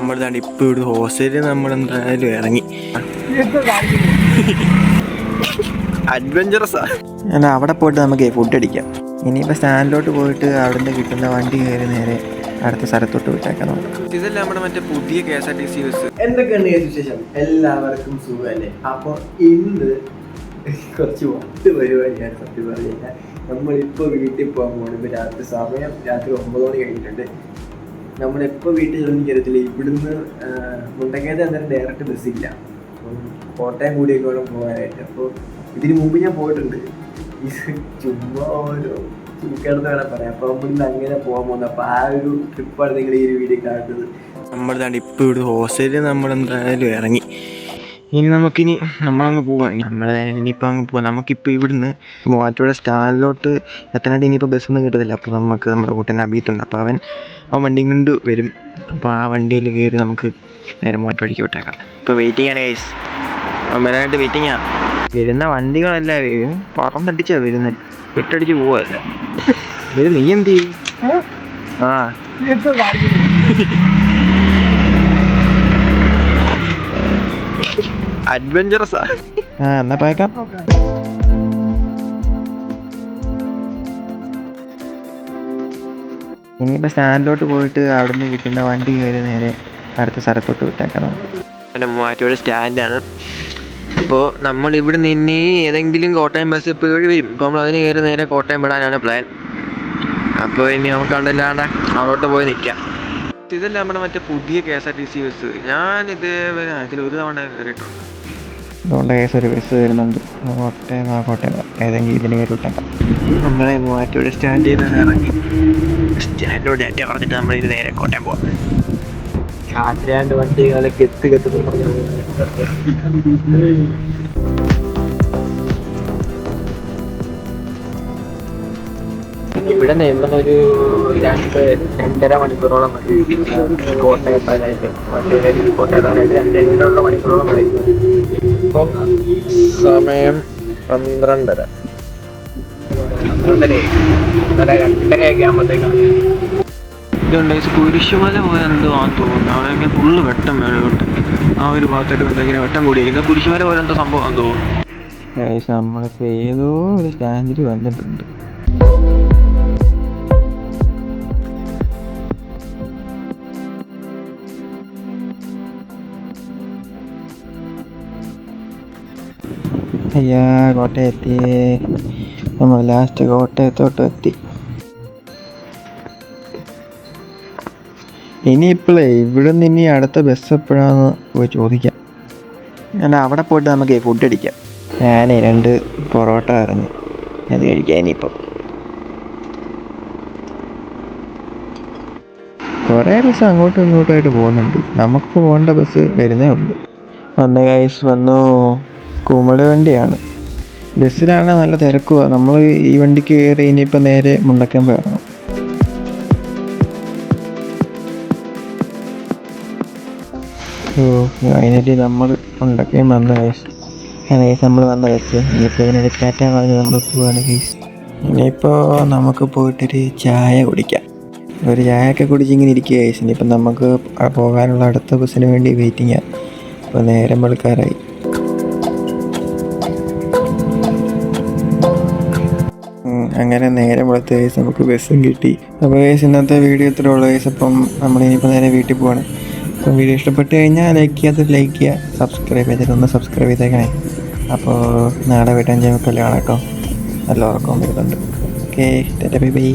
നമ്മൾ താണ്ട് ഇപ്പോൾ ഇവിടെ ഹോസ്റ്റലിൽ നമ്മളെന്തായാലും ഇറങ്ങി. അഡ്വഞ്ചറസാ. എന്നാൽ അവിടെ പോയിട്ട് നമുക്ക് ഫുഡ് അടിക്കാം. ഇനിയിപ്പോൾ സ്റ്റാൻഡിലോട്ട് പോയിട്ട് അവിടെ നിന്ന് കിട്ടുന്ന വണ്ടി കയറി നേരെ അടുത്ത സ്ഥലത്തോട്ട് വിട്ടേക്കാൻ നോക്കാം. ഇതല്ല നമ്മുടെ മറ്റേ പുതിയ KSRTC ബസ്. എന്തൊക്കെയാണ് വിശേഷം? എല്ലാവർക്കും സുഖമല്ലേ? അപ്പോൾ ഇന്ന് കുറച്ച് വട്ട് പരിപാടിയാണ്. സത്യം പറഞ്ഞു കഴിഞ്ഞാൽ നമ്മളിപ്പോൾ വീട്ടിൽ പോകാൻ പോകുന്നത്. ഇപ്പോൾ രാത്രി 9 മണി കഴിഞ്ഞിട്ടുണ്ട്. നമ്മളിപ്പോൾ വീട്ടിൽ ചെന്ന് കയറത്തില്ല. ഇവിടുന്ന് മുണ്ടക്കയത്ത് അന്നേരം ഡയറക്റ്റ് ബസ്സില്ല. കോട്ടയം കൂടിയൊക്കെ വേണം പോകാനായിട്ട്. അപ്പോൾ ഇതിന് മുമ്പ് ഞാൻ പോയിട്ടുണ്ട്. ഇത് ചുമ്മാ ഓരോ ചുരുക്കെടുത്ത് വേണം പറയാം. അപ്പോൾ നമ്മളിന്ന് അങ്ങനെ പോകാൻ പോകുന്നത്. അപ്പോൾ ആ ഒരു ട്രിപ്പാണ് നിങ്ങൾ ഈ ഒരു വീഡിയോ കാണുന്നത്. നമ്മൾ താണ്ട് ഇപ്പോൾ ഇവിടെ ഹോസ്റ്റലിൽ നമ്മളെന്തായാലും ഇറങ്ങി. ഇനി നമ്മളങ്ങ് പോവാം. ഇനിയിപ്പോൾ അങ്ങ് പോവാം. നമുക്കിപ്പോൾ ഇവിടുന്ന് മൂവാറ്റുപുഴ സ്റ്റാൻഡിലോട്ട് എത്താനായിട്ട് ഇനിയിപ്പോൾ ബസ്സൊന്നും കിട്ടത്തില്ല. അപ്പോൾ നമുക്ക് നമ്മുടെ കൂട്ടൻ അബീത്തുണ്ട്. അപ്പോൾ അവൻ വണ്ടി കൊണ്ട് വരും. അപ്പോൾ ആ വണ്ടിയിൽ കയറി നമുക്ക് നേരെ മൂവാറ്റുപുഴയ്ക്ക് വിട്ടേക്കാം. ഇപ്പോൾ വെയിറ്റിംഗ് ആണ് ഗൈസ്. വരാനായിട്ട് വെയിറ്റിംഗാണ്. വരുന്ന വണ്ടികളെല്ലാം പറന്നടിച്ചാണ് വരുന്നത്. വെട്ടടിച്ച് പോവല്ല. നീ എന്ത് ചെയ്യും? അഡ്വഞ്ചറസാ. എന്നാ പോയേക്കാം. ഇനിയിപ്പോൾ സ്റ്റാൻഡിലോട്ട് പോയിട്ട് അവിടെ നിന്ന് കിട്ടുന്ന വണ്ടി കയറി നേരെ അടുത്ത സ്ഥലത്തോട്ട് വിട്ടേക്കണം. പിന്നെ മൂവാറ്റുപുഴ സ്റ്റാൻഡാണ്. അപ്പോൾ നമ്മൾ ഇവിടെ നിന്ന് ഏതെങ്കിലും കോട്ടയം ബസ് ഇപ്പോൾ വഴി വരും. ഇപ്പോൾ നമ്മൾ അതിന് കയറി നേരെ കോട്ടയം വിടാനാണ് പ്ലാൻ. അപ്പോൾ ഇനി നമുക്ക് കണ്ടില്ലാണ്ട് അവിടോട്ട് പോയി നിൽക്കാം. ഇതല്ല നമ്മുടെ മറ്റേ പുതിയ KSRTC ബസ്. ഇതിലൊരു തവണ കയറിയിട്ടുണ്ട്. അതുകൊണ്ട് ഒരു ബസ് വരുന്നുണ്ട്. കോട്ടയം ഏതെങ്കിലും ഇതിന് കയറി വിട്ടേക്കാം. നമ്മളെ മൂവാറ്റുപുഴ സ്റ്റാൻഡിൽ നിന്ന് ഇറങ്ങി സ്റ്റാൻഡിലോട്ട് ഡേറ്റ പറഞ്ഞിട്ട് നമ്മളിത് നേരെ കോട്ടയം പോകാം. കാറ്റാണ്ട് വണ്ടികളെ കെത്ത് ഇവിടെ നിന്നൊരു 2-2.5 മണിക്കൂറോളം മതി കോട്ടയത്താനായിട്ട്. കോട്ടയത്താനായിട്ട് 2-2.5 മണിക്കൂറോളം മതി. ഇപ്പം സമയം 12:30 2:30 ആകുമ്പോഴത്തേക്കാണ്. ഇതുണ്ട് കുരിശുമല പോലെ എന്തോ ആണെന്ന് തോന്നുന്നു. അവിടെ ഫുള്ള് വെട്ടം മേലോട്ട് ആ ഒരു ഭാഗത്തായിട്ട് ഇങ്ങനെ വെട്ടം കൂടിയിരിക്കും. കുരിശുമല പോലെ എന്തോ സംഭവം തോന്നുന്നു. നമ്മളിപ്പോൾ ഏതോ ഒരു സ്റ്റാൻഡിൽ വന്നിട്ടുണ്ട്. അയ്യാ, കോട്ടയം എത്തിയേ. നമ്മൾ ലാസ്റ്റ് കോട്ടയത്തോട്ട് എത്തി. ഇനിയിപ്പോഴേ ഇവിടെ നിന്ന് ഇനി അടുത്ത ബസ് എപ്പോഴാന്ന് പോയി ചോദിക്കാം. എന്നാൽ അവിടെ പോയിട്ട് നമുക്ക് ഫുഡ് അടിക്കാം. ഞാൻ 2 പൊറോട്ട ഇറങ്ങി അത് കഴിക്കാം. ഇനിയിപ്പം കുറേ ബസ് അങ്ങോട്ടും ഇങ്ങോട്ടുമായിട്ട് പോകുന്നുണ്ട്. നമുക്ക് പോകേണ്ട ബസ് വരുന്നേ ഉള്ളൂ. വന്നു കുമളി വണ്ടിയാണ്. ബസ്സിലാണെങ്കിൽ നല്ല തിരക്കുവാണ്. നമ്മൾ ഈ വണ്ടിക്ക് കയറി ഇനിയിപ്പോൾ നേരെ മുണ്ടക്കയം പോകണം. അതിനായിട്ട് നമ്മൾ മുണ്ടക്കയം വന്ന നമ്മൾ വന്ന ബസ്. ഇനിയിപ്പോൾ ഇതിനൊരു ടാറ്റ പറഞ്ഞ് നമ്മൾ പോവാണ് കേസ്. ഇനിയിപ്പോൾ നമുക്ക് പോയിട്ടൊരു ചായ കുടിക്കാം. ഒരു ചായയൊക്കെ കുടിച്ചിങ്ങനെ ഇരിക്കുക കേസ്. ഇനിയിപ്പം നമുക്ക് പോകാനുള്ള അടുത്ത ബസ്സിന് വേണ്ടി വെയിറ്റിംഗാണ്. അപ്പോൾ നേരം വെളുക്കാറായി. അങ്ങനെ നേരം വെളുത്ത കേസ് നമുക്ക് ബസ്സും കിട്ടി. അപ്പോൾ കേസ് ഇന്നത്തെ വീഡിയോ ഇത്ര ഉള്ള കേസ്. അപ്പം നമ്മളിനിയിപ്പോൾ നേരെ വീട്ടിൽ പോവാണ്. അപ്പം വീഡിയോ ഇഷ്ടപ്പെട്ട് കഴിഞ്ഞാൽ ലൈക്ക് ചെയ്യുക, സബ്സ്ക്രൈബ് ചെയ്തിട്ടൊന്ന് സബ്സ്ക്രൈബ് ചെയ്തേക്കണേ. അപ്പോൾ നാളെ വീട്ടാൻ ചെയ്യുമ്പോൾ കാണാം കേട്ടോ. നല്ല ഉറക്കം വരുന്നുണ്ട്. Okay, bye bye.